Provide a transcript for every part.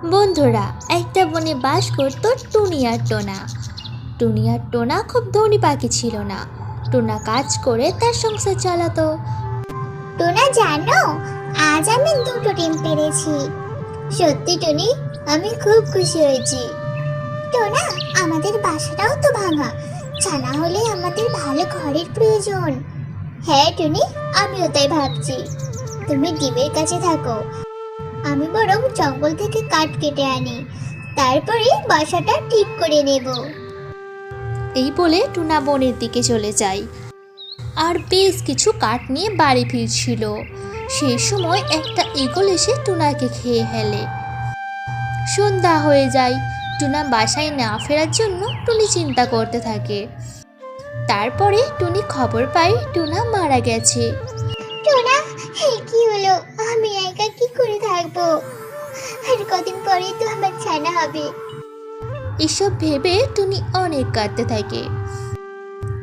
বন্ধুরা, একটা বনে বাস করত টুনি আর টোনা। টুনি আর টোনা খুব ধনী পাখি ছিল না। টোনা কাজ করে তার সংসার চালাতো। টোনা জানো, আজ আমি দুটো ডিম পেড়েছি। সত্যি টুনি, আমি খুব খুশি হয়েছি। টোনা, আমাদের বাসাটাও তো ভাঙা, ছানা হলে আমাদের ভালো ঘরের প্রয়োজন। হ্যাঁ টুনি, আমিও তাই ভাবছি। তুমি ডিমের কাছে থাকো, আমি বরং জঙ্গল থেকে কাঠ কেটে আনি, তারপরে বাসাটা ঠিক করে নেব। এই বলে টুনা বনের দিকে চলে যায় আর বেশ কিছু কাঠ নিয়ে বাড়ি ফিরছিল। সেই সময় একটা ঈগল এসে টুনাকে খেয়ে ফেলে। সন্ধ্যা হয়ে যায়। টুনা বাসায় না ফেরার জন্য টুনি চিন্তা করতে থাকে। তারপরে টুনি খবর পায় টুনা মারা গেছে। টোনা, কি হলো? আমি একা কি করে থাকবো? আর কদিন পরেই তো আমার ছানা হবে। এসব ভেবে টুনি অনেক কাঁদতে থাকে।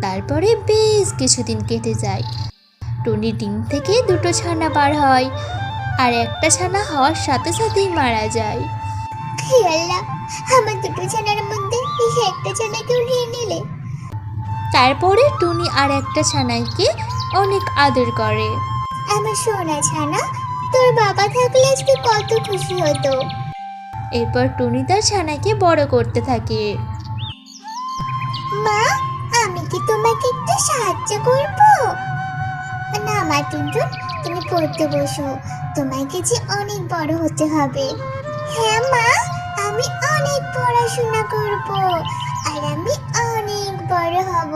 তারপরে বেশ কিছুদিন কেটে যায়। টুনি ডিম থেকে দুটো ছানা বার হয়, আর একটা ছানা হওয়ার সাথে সাথেই মারা যায়। হে আল্লাহ, আমার দুটো ছানার মধ্যে এই একটা ছানাকেও নিয়ে নিলে। তারপরে টুনি আর একটা ছানাকে অনেক আদর করে। আমার সোনা ছানা, তোর বাবা থাকলে আজকে কত খুশি হতো। এরপর টুনি তার ছানাকে বড় করতে থাকে। মা, আমি কি তোমাকে একটু সাহায্য করব? না মা টুনটুন, তুমি পড়তে বসো, তোমাকে যে অনেক বড় হতে হবে। হ্যাঁ মা, আমি অনেক পড়াশোনা করব, আর আমি অনেক বড় হব।